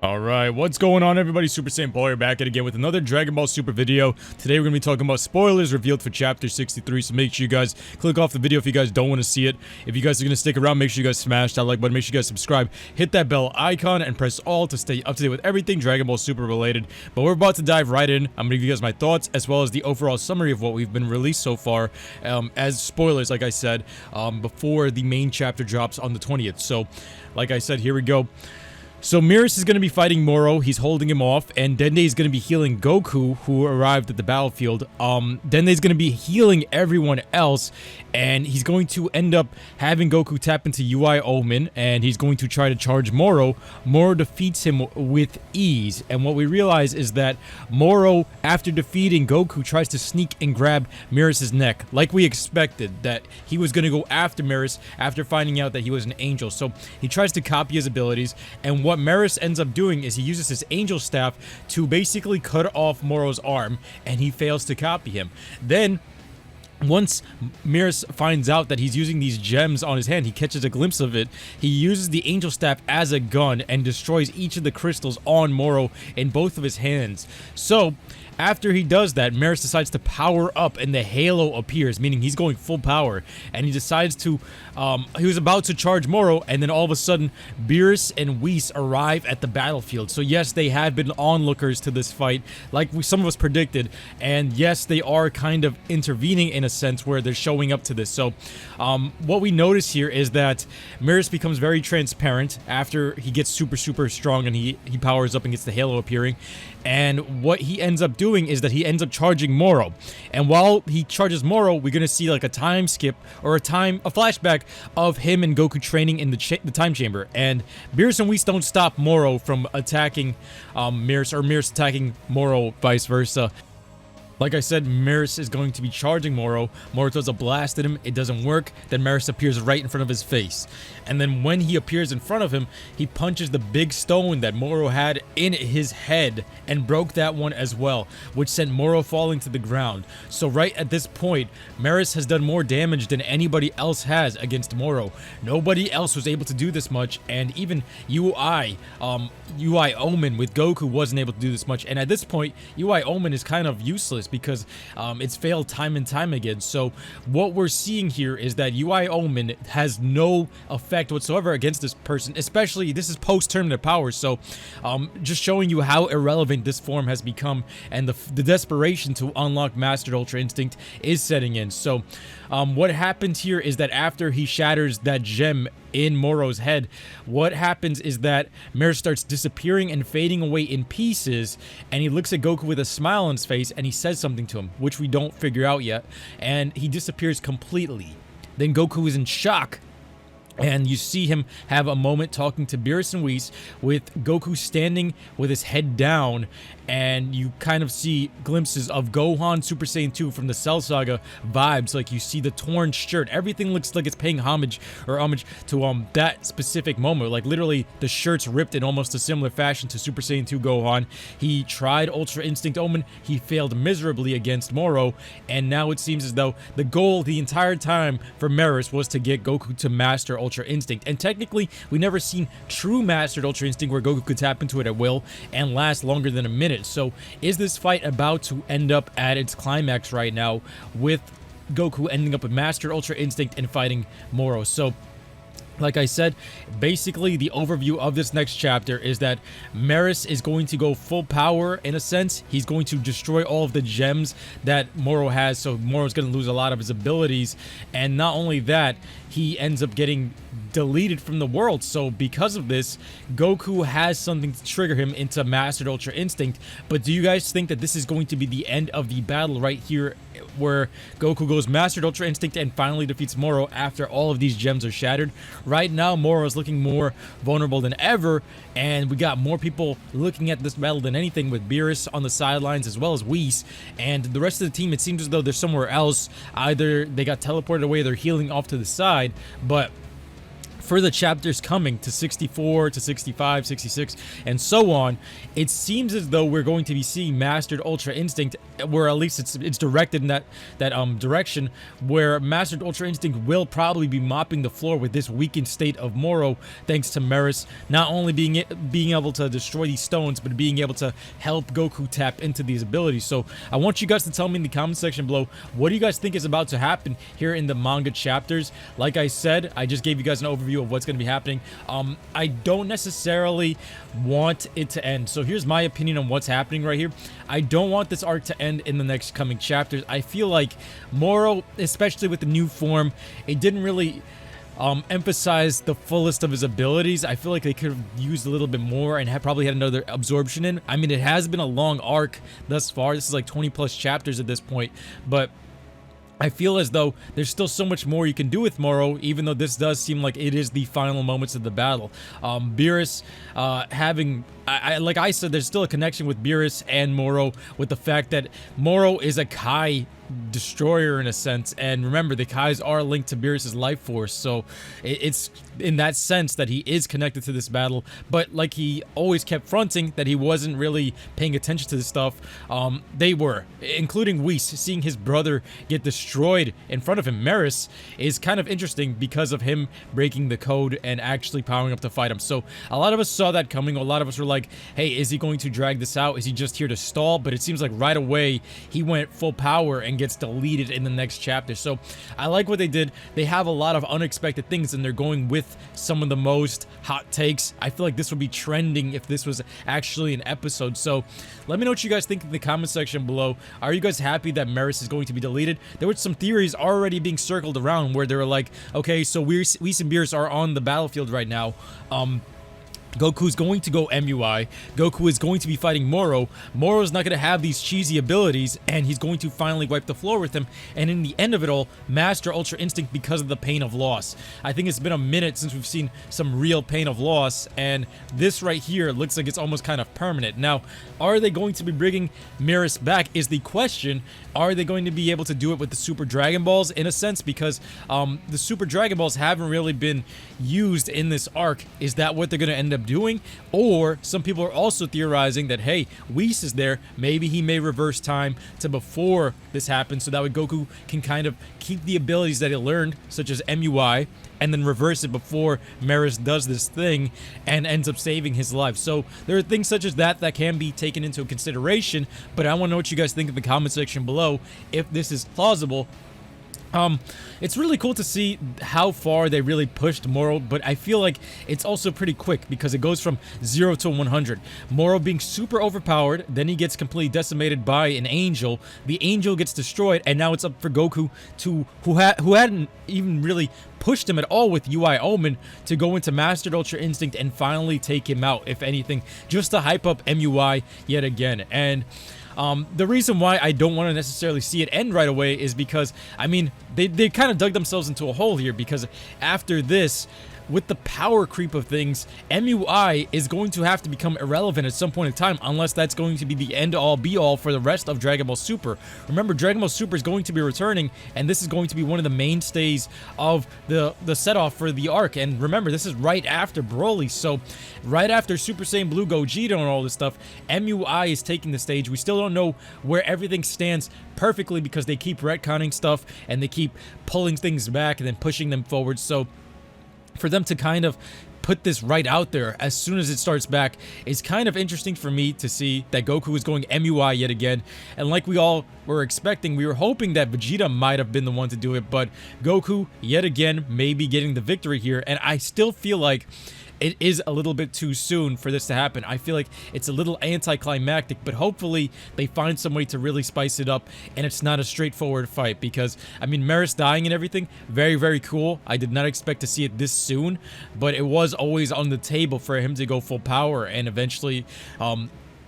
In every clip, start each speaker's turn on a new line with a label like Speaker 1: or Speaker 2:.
Speaker 1: Alright, what's going on everybody? Super Saiyan Ball here, back at again with another Dragon Ball Super video. Today we're going to be talking about spoilers revealed for Chapter 63, so make sure you guys click off the video if you guys don't want to see it. If you guys are going to stick around, make sure you guys smash that like button, make sure you guys subscribe, hit that bell icon, and press all to stay up to date with everything Dragon Ball Super related. But we're about to dive right in. I'm going to give you guys my thoughts, as well as the overall summary of what we've been released so far, as spoilers, like I said, before the main chapter drops on the 20th. So, like I said, here we go. So Merus is going to be fighting Moro, he's holding him off, and Dende is going to be healing Goku, who arrived at the battlefield. Dende is going to be healing everyone else, and he's going to end up having Goku tap into UI Omen, and he's going to try to charge Moro. Moro defeats him with ease, and what we realize is that Moro, after defeating Goku, tries to sneak and grab Merus' neck, like we expected, that he was going to go after Merus after finding out that he was an angel. So he tries to copy his abilities, and what Merus ends up doing is he uses his angel staff to basically cut off Moro's arm, and he fails to copy him. Then, once Merus finds out that he's using these gems on his hand, he catches a glimpse of it. He uses the angel staff as a gun and destroys each of the crystals on Moro in both of his hands. So, after he does that, Merus decides to power up and the halo appears, meaning he's going full power, and he decides to, he was about to charge Moro, and then all of a sudden, Beerus and Whis arrive at the battlefield. So yes, they have been onlookers to this fight, like some of us predicted, and yes, they are kind of intervening in a sense where they're showing up to this. So, what we notice here is that Merus becomes very transparent after he gets super strong and he powers up and gets the halo appearing, and what he ends up doing is that he ends up charging Moro, and while he charges Moro, we're gonna see like a time skip or a flashback of him and Goku training in the time chamber, and Beerus and Whis don't stop Moro from attacking Merus, or Merus attacking Moro, vice versa. Like I said, Merus is going to be charging Moro. Moro throws a blast at him. It doesn't work. Then Merus appears right in front of his face. And then when he appears in front of him, he punches the big stone that Moro had in his head and broke that one as well, which sent Moro falling to the ground. So right at this point, Merus has done more damage than anybody else has against Moro. Nobody else was able to do this much, and even UI Omen with Goku wasn't able to do this much. And at this point, UI Omen is kind of useless, because it's failed time and time again. So what we're seeing here is that UI Omen has no effect whatsoever against this person, especially this is post-terminal power. So just showing you how irrelevant this form has become, and the desperation to unlock Mastered Ultra Instinct is setting in. So what happens here is that after he shatters that gem in Moro's head, what happens is that Merus starts disappearing and fading away in pieces, and he looks at Goku with a smile on his face, and he says something to him, which we don't figure out yet, and he disappears completely. Then Goku is in shock, and you see him have a moment talking to Beerus and Whis, with Goku standing with his head down, and you kind of see glimpses of Gohan Super Saiyan 2 from the Cell Saga vibes. Like, you see the torn shirt. Everything looks like it's paying homage to that specific moment. Like, literally, the shirt's ripped in almost a similar fashion to Super Saiyan 2 Gohan. He tried Ultra Instinct Omen. He failed miserably against Moro, and now it seems as though the goal the entire time for Merus was to get Goku to master Ultra Instinct. And technically, we never seen true mastered Ultra Instinct where Goku could tap into it at will and last longer than a minute. So is this fight about to end up at its climax right now, with Goku ending up with mastered Ultra Instinct and fighting Moro? So like I said, basically the overview of this next chapter is that Merus is going to go full power in a sense. He's going to destroy all of the gems that Moro has, so Moro's going to lose a lot of his abilities. And not only that, he ends up getting deleted from the world. So because of this, Goku has something to trigger him into Mastered Ultra Instinct. But do you guys think that this is going to be the end of the battle right here, where Goku goes Mastered Ultra Instinct and finally defeats Moro after all of these gems are shattered? Right now, Moro is looking more vulnerable than ever, and we got more people looking at this battle than anything, with Beerus on the sidelines as well as Whis, and the rest of the team, it seems as though they're somewhere else. Either they got teleported away, they're healing off to the side, but for the chapters coming to 64 to 65, 66, and so on, it seems as though we're going to be seeing Mastered Ultra Instinct, where at least it's directed in that direction, where Mastered Ultra Instinct will probably be mopping the floor with this weakened state of Moro, thanks to Merus not only being able to destroy these stones, but being able to help Goku tap into these abilities. So I want you guys to tell me in the comment section below, what do you guys think is about to happen here in the manga chapters? Like I said, I just gave you guys an overview of what's going to be happening. I don't necessarily want it to end. So here's my opinion on what's happening right here. I don't want this arc to end in the next coming chapters. I feel like Moro, especially with the new form, it didn't really emphasize the fullest of his abilities. I feel like they could have used a little bit more and probably had another absorption in. I mean, it has been a long arc thus far. This is like 20 plus chapters at this point, but I feel as though there's still so much more you can do with Moro, even though this does seem like it is the final moments of the battle. Beerus having, like I said, there's still a connection with Beerus and Moro, with the fact that Moro is a Kai destroyer in a sense, and remember, the Kais are linked to Beerus's life force, so it's in that sense that he is connected to this battle. But like he always kept fronting that he wasn't really paying attention to this stuff, they were, including Whis. Seeing his brother get destroyed in front of him, Merus, is kind of interesting because of him breaking the code and actually powering up to fight him. So a lot of us saw that coming. A lot of us were like, hey, is he going to drag this out? Is he just here to stall? But it seems like right away he went full power and gets deleted in the next chapter. So I like what they did. They have a lot of unexpected things, and they're going with some of the most hot takes. I feel like this would be trending if this was actually an episode. So let me know what you guys think in the comment section below. Are you guys happy that Merus is going to be deleted? There were some theories already being circled around where they were like, okay, so Whis and Beerus are on the battlefield right now. Goku's going to go MUI. Goku is going to be fighting Moro. Moro's not going to have these cheesy abilities, and he's going to finally wipe the floor with him. And in the end of it all, master Ultra Instinct because of the pain of loss. I think it's been a minute since we've seen some real pain of loss, and this right here looks like it's almost kind of permanent. Now, are they going to be bringing Merus back is the question. Are they going to be able to do it with the Super Dragon Balls in a sense? Because the Super Dragon Balls haven't really been used in this arc. Is that what they're going to end up doing? Or some people are also theorizing that, hey, Whis is there, maybe he may reverse time to before this happens, so that way Goku can kind of keep the abilities that he learned, such as MUI, and then reverse it before Merus does this thing and ends up saving his life. So there are things such as that that can be taken into consideration, but I want to know what you guys think in the comment section below if this is plausible. It's really cool to see how far they really pushed Moro, but I feel like it's also pretty quick because it goes from 0 to 100. Moro being super overpowered, then he gets completely decimated by an angel. The angel gets destroyed, and now it's up for Goku to, who hadn't even really pushed him at all with UI Omen, to go into Mastered Ultra Instinct and finally take him out, if anything, just to hype up MUI yet again. And the reason why I don't want to necessarily see it end right away is because, I mean, they kind of dug themselves into a hole here, because after this, with the power creep of things, MUI is going to have to become irrelevant at some point in time, unless that's going to be the end-all be-all for the rest of Dragon Ball Super. Remember, Dragon Ball Super is going to be returning, and this is going to be one of the mainstays of the set-off for the arc. And remember, this is right after Broly, so right after Super Saiyan Blue Gogeta and all this stuff, MUI is taking the stage. We still don't know where everything stands perfectly because they keep retconning stuff, and they keep pulling things back and then pushing them forward. So for them to kind of put this right out there as soon as it starts back is kind of interesting for me to see that Goku is going MUI yet again. And like we all were expecting, we were hoping that Vegeta might have been the one to do it, but Goku yet again may be getting the victory here. And I still feel like it is a little bit too soon for this to happen. I feel like it's a little anticlimactic, but hopefully they find some way to really spice it up and it's not a straightforward fight, because, I mean, Merus dying and everything, very, very cool. I did not expect to see it this soon, but it was always on the table for him to go full power and eventually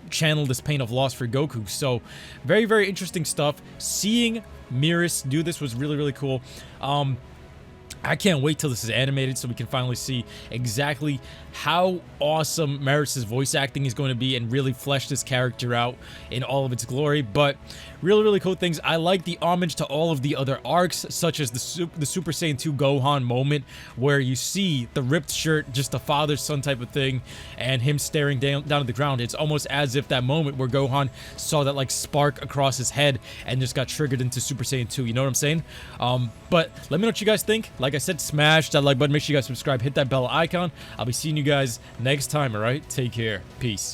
Speaker 1: channel this pain of loss for Goku. So very, very interesting stuff. Seeing Merus do this was really, really cool. I can't wait till this is animated so we can finally see exactly how awesome Merus' voice acting is going to be and really flesh this character out in all of its glory. But really cool things. I like the homage to all of the other arcs, such as the Super Saiyan 2 Gohan moment where you see the ripped shirt, just a father-son type of thing, and him staring down at the ground. It's almost as if that moment where Gohan saw that like spark across his head and just got triggered into Super Saiyan 2. You know what I'm saying? But let me know what you guys think. Like I said, smash that like button. Make sure you guys subscribe. Hit that bell icon. I'll be seeing you guys next time, alright? Take care. Peace.